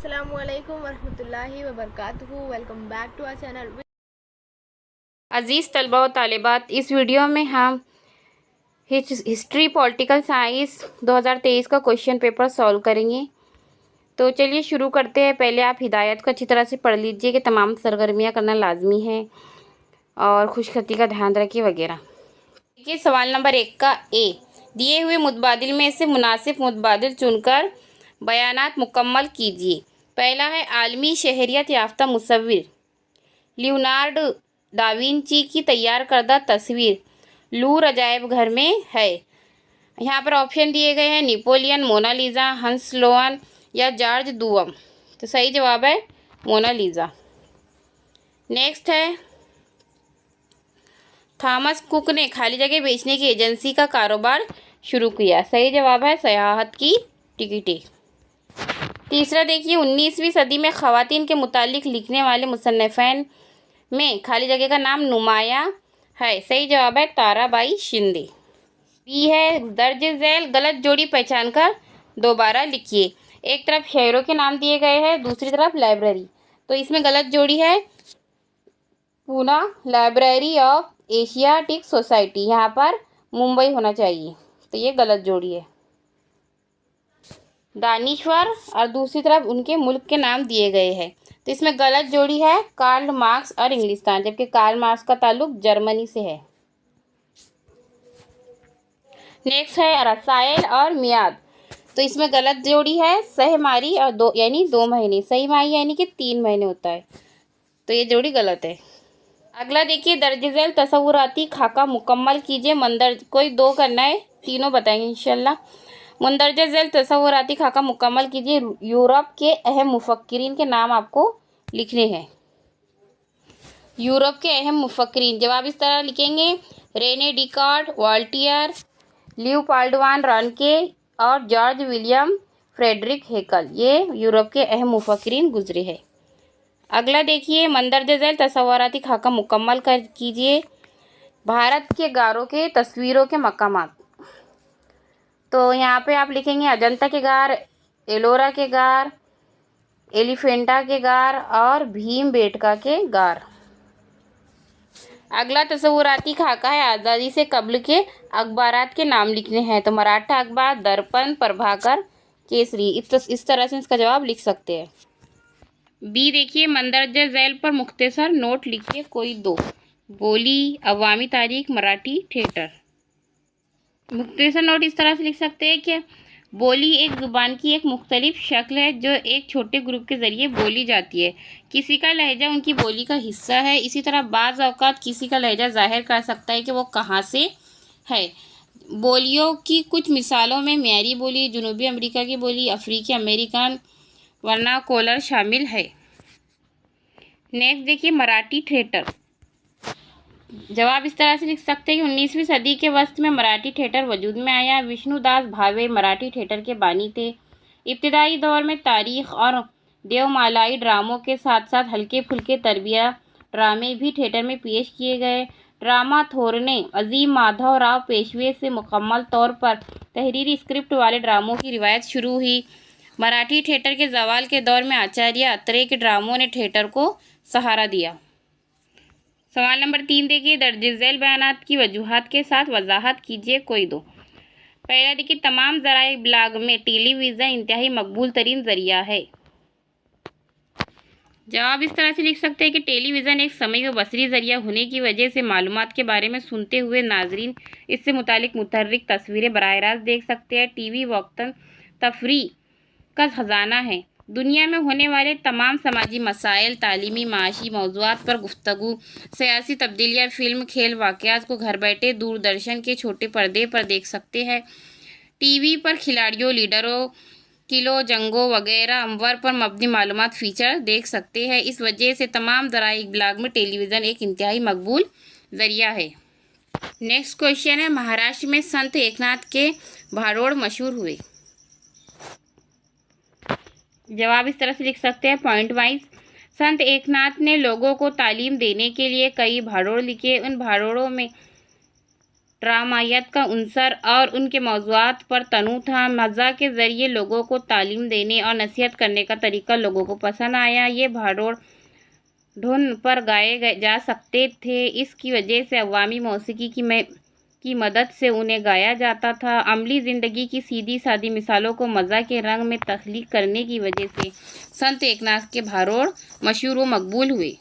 अस्सलामुअलैकुम वरहमतुल्लाहि वबरकातुहू। Welcome back to our channel. अज़ीज़ तलबा व तालिबात, इस वीडियो में हम हिस्ट्री पॉलिटिकल साइंस 2023 का क्वेश्चन पेपर सॉल्व करेंगे। तो चलिए शुरू करते हैं। पहले आप हिदायत को अच्छी तरह से पढ़ लीजिए कि तमाम सरगर्मियाँ करना लाजमी है और खुशखती का ध्यान रखिए वगैरह। देखिए सवाल नंबर 1 का ए, दिए हुए मुतबादिल में से मुनासिब मुतबादिल चुनकर बयानात मुकम्मल कीजिए। पहला है आलमी शहरियत याफ्ता मुसव्विर लियोनार्डो दा विंची की तैयार करदा तस्वीर लूर अजायब घर में है। यहाँ पर ऑप्शन दिए गए हैं नेपोलियन, मोनालिसा, हंस लोअन या जॉर्ज दुवम। तो सही जवाब है मोनालिसा। नेक्स्ट है थॉमस कुक ने खाली जगह बेचने की एजेंसी का कारोबार शुरू किया। सही जवाब है सयाहत की टिकटें। तीसरा देखिए 19वीं सदी में ख़वातीन के मुतालिक लिखने वाले मुसन्निफ़ैन में खाली जगह का नाम नुमाया है। सही जवाब है ताराबाई शिंदे। बी है दर्ज झैल गलत जोड़ी पहचान कर दोबारा लिखिए। एक तरफ शहरों के नाम दिए गए हैं, दूसरी तरफ लाइब्रेरी। तो इसमें गलत जोड़ी है Poona library of Asiatic society, यहाँ पर मुंबई होना चाहिए। तो ये गलत जोड़ी है। दानिश्वर और दूसरी तरफ उनके मुल्क के नाम दिए गए हैं। तो इसमें गलत जोड़ी है कार्ल मार्क्स और इंग्लिस्तान, जबकि कार्ल मार्क्स का ताल्लुक जर्मनी से है। नेक्स्ट है रसायल और मियाद। तो इसमें गलत जोड़ी है सहमारी और दो यानी 2 महीने। सही माही यानी कि 3 महीने होता है। तो ये जोड़ी गलत है। अगला देखिए दर्ज झैल तसव्वुराती खाका मुकम्मल कीजिए। मंदर कोई 2 करना है, तीनों बताएंगे इंशाल्लाह। मंदरजा झैल तसव्वुराती खाका मुकम्मल कीजिए। यूरोप के अहम मुफक्किरीन के नाम आपको लिखने हैं। यूरोप के अहम मुफक्किरीन जवाब इस तरह लिखेंगे रेने डिकार्ड, वॉल्टियर, लियोपोल्ड वान रानके और जॉर्ज विलियम फ्रेडरिक हेकल। ये यूरोप के अहम मुफक्किरीन गुजरे हैं। अगला देखिए मंदरजा झैल तसव्वुराती खाका मुकम्मल कर कीजिए। भारत के गारों के तस्वीरों के मकामात। तो यहाँ पे आप लिखेंगे अजंता के गार, एलोरा के गार, एलिफेंटा के गार और भीमबेटका के गार। अगला तसव्वुराती खाका है आज़ादी से कब्ल के अखबारात के नाम लिखने हैं। तो मराठा अखबार, दर्पण, प्रभाकर, केसरी। इस तरह से इसका जवाब लिख सकते हैं। बी देखिए मंदरजा झैल पर मुख्तसर नोट लिखिए कोई 2। बोली, अवामी तारीख, मराठी थिएटर। मुख्तसर नोट इस तरह से लिख सकते हैं कि बोली एक ज़ुबान की एक मुख्तलिफ शक्ल है जो एक छोटे ग्रुप के ज़रिए बोली जाती है। किसी का लहजा उनकी बोली का हिस्सा है। इसी तरह बाज़ औक़ात किसी का लहजा ज़ाहिर कर सकता है कि वो कहाँ से है। बोलियों की कुछ मिसालों में म्यारी बोली, जनूबी अमेरिका की बोली, अफ्रीकी अमेरिकन वर्नाकुलर शामिल है। नेक्स्ट देखिए मराठी थिएटर। जवाब इस तरह से लिख सकते हैं कि 19वीं सदी के वस्त में मराठी थिएटर वजूद में आया। विष्णुदास भावे मराठी थिएटर के बानी थे। इब्तिदाई दौर में तारीख और देवमालाई ड्रामों के साथ साथ हल्के फुल्के तरबिया ड्रामे भी थिएटर में पेश किए गए। ड्रामा थोरने अजीम माधव राव पेशवे से मुकम्मल तौर पर तहरीरी स्क्रिप्ट वाले ड्रामों की रिवायत शुरू हुई। मराठी थिएटर के जवाल के दौर में आचार्य अत्रे के ड्रामों ने थिएटर को सहारा दिया। सवाल नंबर 3 देखिए दर्ज झैल बयानात की वजूहात के साथ वजाहत कीजिए कोई 2। पहला देखिए तमाम ज़राए इब्लाग में टेलीविज़न इंतहाई मकबूल तरीन ज़रिया है। जवाब इस तरह से लिख सकते हैं कि टेलीविज़न एक समय व बसरी ज़रिया होने की वजह से मालूमात के बारे में सुनते हुए नाजरीन इससे मुतालिक मुतहर्रिक तस्वीरें बराह रास्त देख सकते हैं। टीवी वक्तन तफरीह का खजाना है। दुनिया में होने वाले तमाम समाजी मसाइल, तालीमी, माशी मौज़ूआत पर गुफ्तगू, सियासी तब्दीलियाँ, फ़िल्म, खेल, वाक़यात को घर बैठे दूरदर्शन के छोटे पर्दे पर देख सकते हैं। टीवी पर खिलाड़ियों, लीडरों, किलों, जंगों वगैरह अमवर पर मबनी मालूमात फ़ीचर देख सकते हैं। इस वजह से तमाम ज़राए इब्लाग में टेलीविज़न एक इंतहाई मकबूल ज़रिया है। नेक्स्ट क्वेश्चन है महाराष्ट्र में संत एकनाथ के भाड़ोड़ मशहूर हुए। जवाब इस तरह से लिख सकते हैं पॉइंट वाइज। संत एकनाथ ने लोगों को तालीम देने के लिए कई भाड़ोड़ लिखे। उन भाड़ोड़ों में ड्रामायत का उनसर और उनके मौज़ूआत पर तनू था। मज़ा के ज़रिए लोगों को तालीम देने और नसीहत करने का तरीका लोगों को पसंद आया। ये भाड़ोड़ धुन पर गाए जा सकते थे, इसकी वजह से अवामी मौसीकी की मदद से उन्हें गाया जाता था। अमली ज़िंदगी की सीधी सादी मिसालों को मज़ा के रंग में तख्लीक करने की वजह से संत एकनाथ के भाड़ोड़ मशहूर व मकबूल हुए।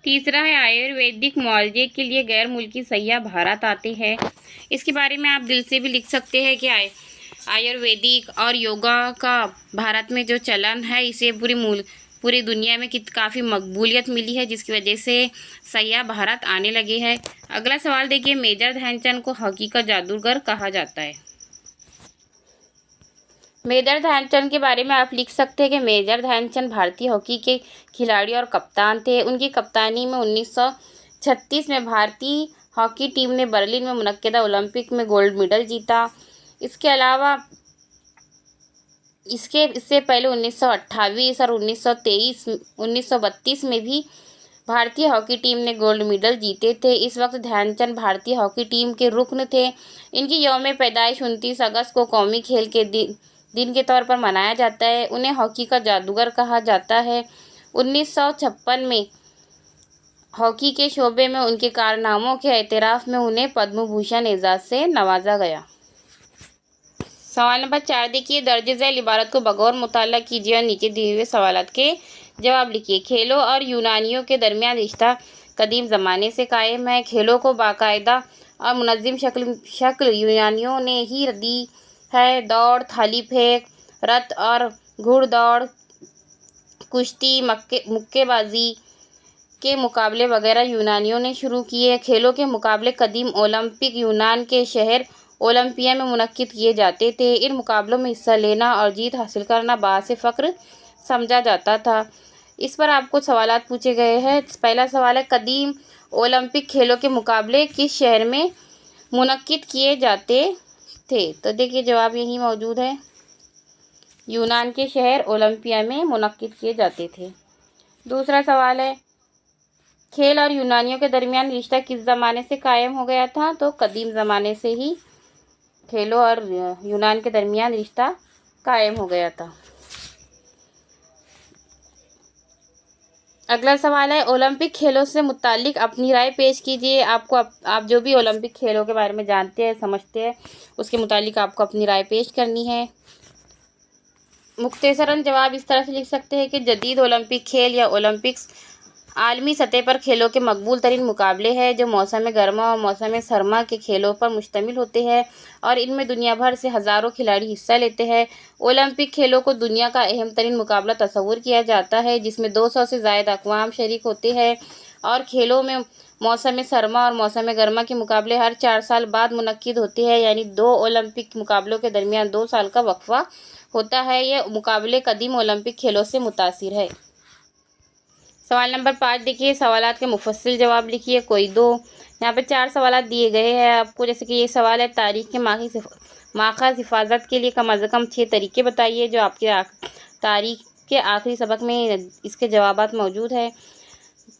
तीसरा है आयुर्वेदिक मुआवजे के लिए गैर मुल्की सयाह भारत आते हैं। इसके बारे में आप दिल से भी लिख सकते हैं कि आयुर्वेदिक और योगा का भारत में जो चलन है, इसे पूरी दुनिया में काफ़ी मकबूलियत मिली है, जिसकी वजह से सयाह भारत आने लगे हैं। अगला सवाल देखिए, मेजर ध्यानचंद को हॉकी का जादूगर कहा जाता है। मेजर ध्यानचंद के बारे में आप लिख सकते हैं कि मेजर ध्यानचंद भारतीय हॉकी के खिलाड़ी और कप्तान थे। उनकी कप्तानी में 1936 में भारतीय हॉकी टीम ने बर्लिन में मुनक्किदा ओलंपिक में गोल्ड मेडल जीता। इसके अलावा इससे पहले 1928 और 1932 में भी भारतीय हॉकी टीम ने गोल्ड मेडल जीते थे। इस वक्त ध्यानचंद भारतीय हॉकी टीम के रुकन थे। इनकी यौम पैदाइश 29 अगस्त को कौमी खेल के दिन के तौर पर मनाया जाता है। उन्हें हॉकी का जादूगर कहा जाता है। 1956 में हॉकी के शोबे में उनके कारनामों के एतराफ़ में उन्हें पद्म भूषण एजाज़ से नवाजा गया। सवाल नंबर 4 देखिए, दर्ज झैल इबारत को बगौर मुताला कीजिए और नीचे दिए हुए सवालात के जवाब लिखिए। खेलों और यूनानियों के दरमियान रिश्ता कदीम ज़माने से कायम है। खेलों को बाकायदा और मुनज़्ज़म शक्ल यूनानियों ने ही दी है। दौड़, थाली फेंक, रथ और घुड़दौड़, कुश्ती, मुक्केबाजी के मुकाबले वगैरह यूनानियों ने शुरू किए। खेलों के मुकाबले कदीम ओलंपिक यूनान के शहर ओलंपिया में मुनक्किद किए जाते थे। इन मुकाबलों में हिस्सा लेना और जीत हासिल करना बाअस फ़ख्र समझा जाता था। इस पर आपको सवालात पूछे गए हैं। पहला सवाल है, कदीम ओलंपिक खेलों के मुकाबले किस शहर में मुनक्किद किए जाते थे? तो देखिए जवाब यही मौजूद है, यूनान के शहर ओलंपिया में मुनक्किद किए जाते थे। दूसरा सवाल है, खेल और यूनानियों के दरमियान रिश्ता किस ज़माने से कायम हो गया था? तो कदीम ज़माने से ही खेलों और यूनान के दरमियान रिश्ता कायम हो गया था। अगला सवाल है, ओलंपिक खेलों से मुताल्लिक अपनी राय पेश कीजिए। आप जो भी ओलंपिक खेलों के बारे में जानते हैं, समझते हैं, उसके मुताल्लिक आपको अपनी राय पेश करनी है। मुख्तसरन जवाब इस तरह से लिख सकते हैं कि जदीद ओलंपिक खेल या ओलंपिक्स आलमी सतह पर खेलों के मकबूल तरीन मुकाबले हैं, जो मौसम गर्मा और मौसम सरमा के खेलों पर मुश्तमिल होते हैं और इनमें दुनिया भर से हज़ारों खिलाड़ी हिस्सा लेते हैं। ओलंपिक खेलों को दुनिया का अहम तरीन मुकाबला तस्वुर किया जाता है, जिसमें 200 से ज़ायद अक़वाम शरीक होते हैं और खेलों में मौसम सरमा और मौसम गर्मा के मुकाबले हर 4 साल बाद मुनक्किद होते हैं, यानी 2 ओलंपिक मुकाबलों के दरमियान 2 साल का वक्फा होता है। ये मुकाबले कदीम ओलंपिक खेलों से मुतासिर है। सवाल नंबर 5 देखिए, सवालात के मुफस्सिल जवाब लिखिए, कोई दो। यहाँ पे 4 सवालात दिए गए हैं आपको, जैसे कि ये सवाल है, तारीख के माख़ज़ हिफाजत के लिए कम अज़ कम 6 तरीके बताइए, जो आपके तारीख के आखिरी सबक में इसके जवाबात मौजूद है।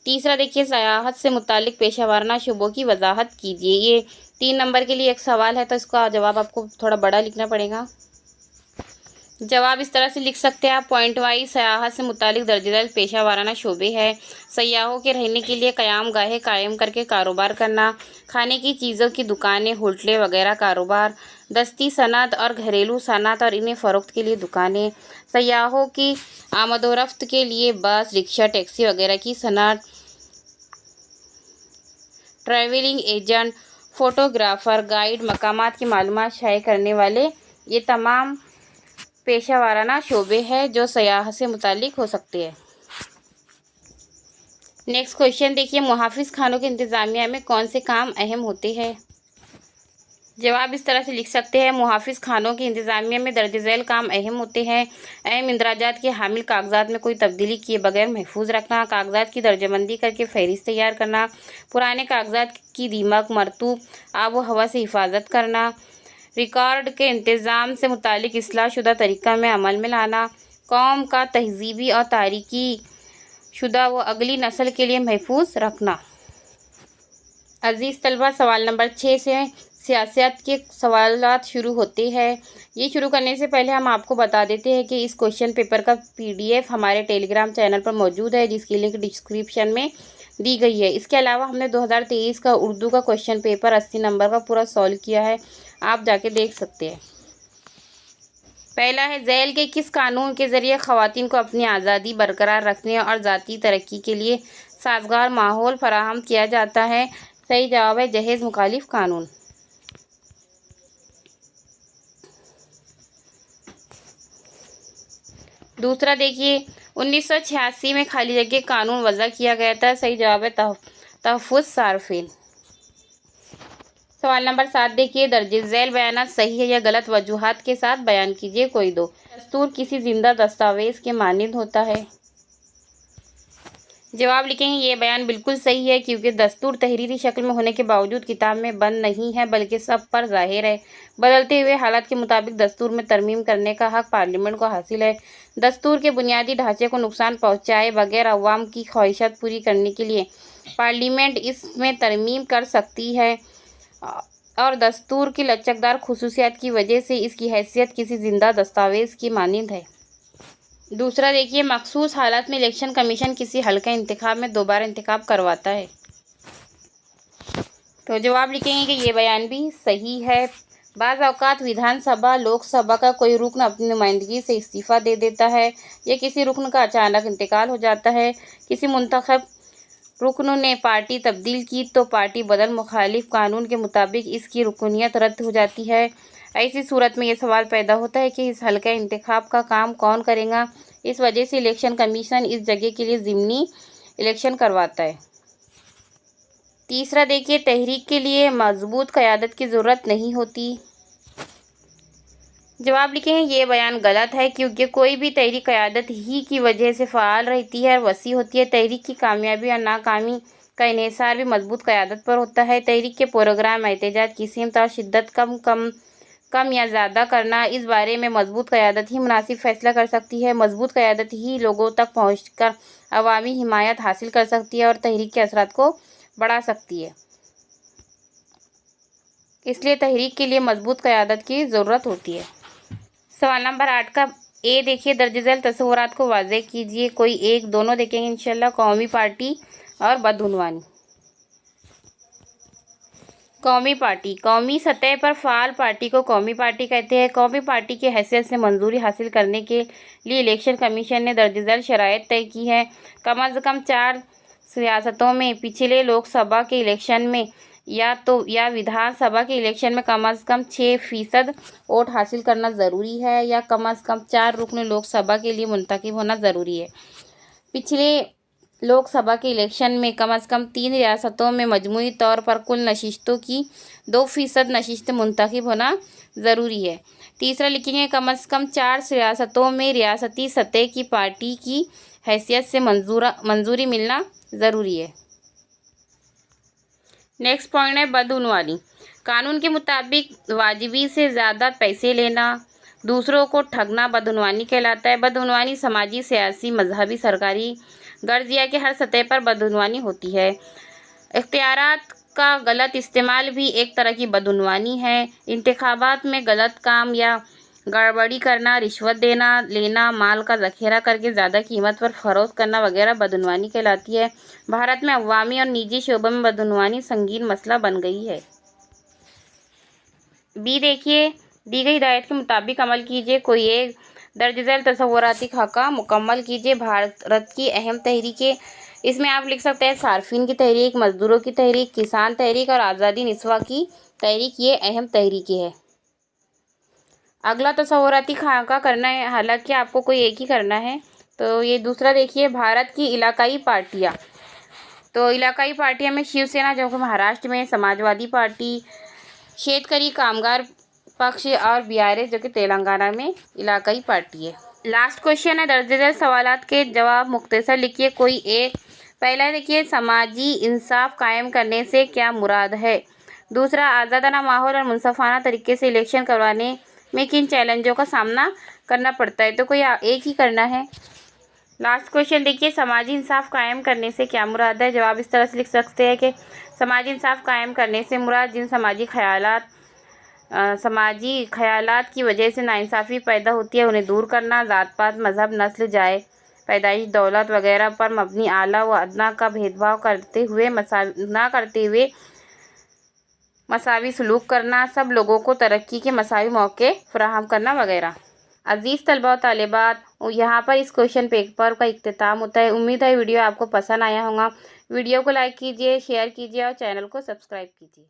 तीसरा देखिए, सयाहत से मुताल्लिक़ पेशा वाराना शुबों की वजाहत कीजिए। ये 3 नंबर के लिए एक सवाल है, तो इसका जवाब आपको थोड़ा बड़ा लिखना पड़ेगा। जवाब इस तरह से लिख सकते हैं आप, पॉइंट वाइज सयाहत से मुतालिक दर्जेदार पेशा वाराना शोबे है। सयाहों के रहने के लिए क़याम गाहें कायम करके कारोबार करना, खाने की चीज़ों की दुकानें, होटलें वगैरह कारोबार, दस्ती सनत और घरेलू सनत और इन्हें फ़रोख्त के लिए दुकानें, सयाहों की आमदोरफ्त के लिए बस, रिक्शा, टैक्सी वगैरह की सनत, ट्रैवलिंग एजेंट, फ़ोटोग्राफ़र, गाइड, मकामात की मालूमात शाये करने वाले, ये तमाम पेशा वाराना शोबे हैं जो सयाह से मुतालिक हो सकते हैं। नेक्स्ट क्वेश्चन देखिए, मुहाफिज खानों के इंतज़ामिया में कौन से काम अहम होते हैं? जवाब इस तरह से लिख सकते हैं, मुहाफिज खानों की इंतज़ामिया में दर्ज झैल काम अहम होते हैं। अहम इंदराजात के हामिल कागजात में कोई तब्दीली किए बगैर महफूज रखना, कागजात की दर्जाबंदी करके फहरिस्त तैयार करना, पुराने कागजात की दीमक, मरतूब, आब व हवा से हिफाजत करना, रिकॉर्ड के इंतज़ाम से मुतालिक इस्लाहशुदा तरीक़ा में अमल में लाना, कौम का तहज़ीबी और तारीख़ी शुदा व अगली नस्ल के लिए महफूज रखना। अजीज़ तलबा, सवाल नंबर 6 से सियासत के सवालात शुरू होते हैं। ये शुरू करने से पहले हम आपको बता देते हैं कि इस क्वेश्चन पेपर का PDF हमारे टेलीग्राम चैनल पर मौजूद है, जिसकी लिंक डिस्क्रिप्शन में दी गई है। इसके अलावा हमने 2023 का उर्दू का क्वेश्चन पेपर 80 नंबर का पूरा सॉल्व किया है, आप जाके देख सकते हैं। पहला है, झैल के किस कानून के ज़रिए ख़वातीन को अपनी आज़ादी बरकरार रखने और ज़ाती तरक्की के लिए साजगार माहौल फराहम किया जाता है? सही जवाब है जहेज़ मुखालिफ कानून। दूसरा देखिए, 1986 में खाली जगह कानून वज़ा किया गया था। सही जवाब है तहफ़्फ़ुज़ सारफिन। सवाल नंबर 7 देखिए, दर्ज झैल बयानात सही है या गलत वजूहात के साथ बयान कीजिए कोई दो। दस्तूर किसी जिंदा दस्तावेज के मानिंद होता है? जवाब लिखेंगे ये बयान बिल्कुल सही है, क्योंकि दस्तूर तहरीरी शक्ल में होने के बावजूद किताब में बंद नहीं है, बल्कि सब पर जाहिर है। बदलते हुए हालात के मुताबिक दस्तूर में तरमीम करने का हक पार्लियामेंट को हासिल है। दस्तूर के बुनियादी ढांचे को नुकसान पहुंचाए बगैर अवाम की ख्वाहिशात पूरी करने के लिए पार्लियामेंट इसमें तरमीम कर सकती है, और दस्तूर की लचकदार खुसूसियात की वजह से इसकी हैसियत किसी जिंदा दस्तावेज की मानिंद है। दूसरा देखिए, मखसूस हालात में इलेक्शन कमीशन किसी हल्का इंतखाब में दोबारा इंतखाब करवाता है? तो जवाब लिखेंगे कि ये बयान भी सही है। बाज़ औक़ात विधानसभा लोकसभा का कोई रुकन अपनी नुमाइंदगी से इस्तीफ़ा दे देता है, या किसी रुकन का अचानक इंतकाल हो जाता है। किसी मुंतखब रुकन ने पार्टी तब्दील की तो पार्टी बदल मुखालिफ कानून के मुताबिक इसकी रुकनीत रद्द हो जाती है। ऐसी सूरत में ये सवाल पैदा होता है कि इस हल्का इंतखाब का काम कौन करेगा। इस वजह से इलेक्शन कमीशन इस जगह के लिए ज़िमनी इलेक्शन करवाता है। तीसरा देखिए, तहरीक के लिए मजबूत क़यादत की ज़रूरत नहीं होती। जवाब लिखेंगे ये बयान गलत है, क्योंकि कोई भी तहरीक क़यादत ही की वजह से फ़ाल रहती है और वसी होती है। तहरीक की कामयाबी और नाकामी का इन्हिसार भी मजबूत क़यादत पर होता है। तहरीक के प्रोग्राम, एहतजाज की सिमत और शिद्दत कम या ज़्यादा करना, इस बारे में मजबूत क़यादत ही मुनासिब फ़ैसला कर सकती है। मजबूत क़यादत ही लोगों तक पहुँचकर अवामी हिमायत हासिल कर सकती है और तहरीक के असरात को बढ़ा सकती है। इसलिए तहरीक के लिए मजबूत क़यादत की ज़रूरत होती है। सवाल नंबर 8 का ए देखिए, दर्ज झैल तस्वुरात को वाज़ेह कीजिए कोई एक। दोनों देखेंगे इंशाल्लाह। कौमी पार्टी और बदउनवानी। कौमी पार्टी, कौमी सतह पर फ़ाल पार्टी को कौमी पार्टी कहते हैं। कौमी पार्टी की हैसियत से मंजूरी हासिल करने के लिए इलेक्शन कमीशन ने दर्ज झैल शराइत तय की है। कम अज़ कम 4 रियासतों में पिछले लोकसभा के इलेक्शन में या विधानसभा के इलेक्शन में कम अज़ कम 6% वोट हासिल करना ज़रूरी है, या कम अज़ कम 4 रुकन लोकसभा के लिए मुंतखब होना ज़रूरी है। पिछले लोकसभा के इलेक्शन में कम अज़ कम 3 रियासतों में मजमूई तौर पर कुल नशिस्तों की 2% नशिस्त मुंतखब होना ज़रूरी है। तीसरा लिखेंगे, कम अज़ कम 4 रियासतों में रियासती सतह की पार्टी की हैसियत से मंजूरी मिलना ज़रूरी है। नेक्स्ट पॉइंट है बदउनवानी। कानून के मुताबिक वाजिबी से ज़्यादा पैसे लेना, दूसरों को ठगना बदउनवानी कहलाता है। बदउनवानी समाजी, सियासी, मजहबी, सरकारी गर्जिया के हर सतह पर बदउनवानी होती है। इख्तियारात का गलत इस्तेमाल भी एक तरह की बदउनवानी है। इंतखाबात में गलत काम या गड़बड़ी करना, रिश्वत देना लेना, माल का ज़ख़ीरा करके ज़्यादा कीमत पर फ़रोख्त करना वगैरह बदउनवानी कहलाती है। भारत में अवामी और निजी शोबों में बदउनवानी संगीन मसला बन गई है। बी देखिए, दी गई हिदायत के मुताबिक अमल कीजिए कोई एक। दर्ज झैल तस्वुराती खाका मुकम्मल कीजिए। भारत की अहम तहरीकें, इसमें आप लिख सकते हैं सार्फिन की तहरीक, मजदूरों की तहरीक, किसान तहरीक और आज़ादी निस्वा की तहरीक। ये अहम तहरीकें हैं। अगला तस्वुराती खाका करना है, हालांकि आपको कोई एक ही करना है। तो ये दूसरा देखिए, भारत की इलाकाई पार्टियाँ। तो इलाकाई पार्टियाँ में शिवसेना जो कि महाराष्ट्र में, समाजवादी पार्टी, शेतकरी कामगार पक्ष और BRS जो कि तेलंगाना में इलाकाई पार्टी है। लास्ट क्वेश्चन है, दर्ज झैल सवालात के जवाब मुख्तसर लिखिए कोई एक। पहला देखिए, समाजी इंसाफ कायम करने से क्या मुराद है? दूसरा, आज़ादाना माहौल और मुनसफाना तरीके से इलेक्शन करवाने में किन चैलेंजों का सामना करना पड़ता है? तो कोई एक ही करना है। लास्ट क्वेश्चन देखिए, समाजी इंसाफ कायम करने से क्या मुराद है। जवाब इस तरह से लिख सकते हैं कि समाजी इंसाफ कायम करने से मुराद जिन समाजी ख्यालात की वजह से नाइंसाफ़ी पैदा होती है उन्हें दूर करना। ज़ात पात मज़हब नस्ल जाए पैदाइश दौलत वगैरह पर मबनी आला व अदना का भेदभाव करते हुए मसावी सलूक करना। सब लोगों को तरक्की के मसावी मौके फराहम करना वगैरह। अज़ीज़ तलबा व तालिबात, यहाँ पर इस क्वेश्चन पेपर का इख्तिताम होता है। उम्मीद है वीडियो आपको पसंद आया होगा। वीडियो को लाइक कीजिए, शेयर कीजिए और चैनल को सब्सक्राइब कीजिए।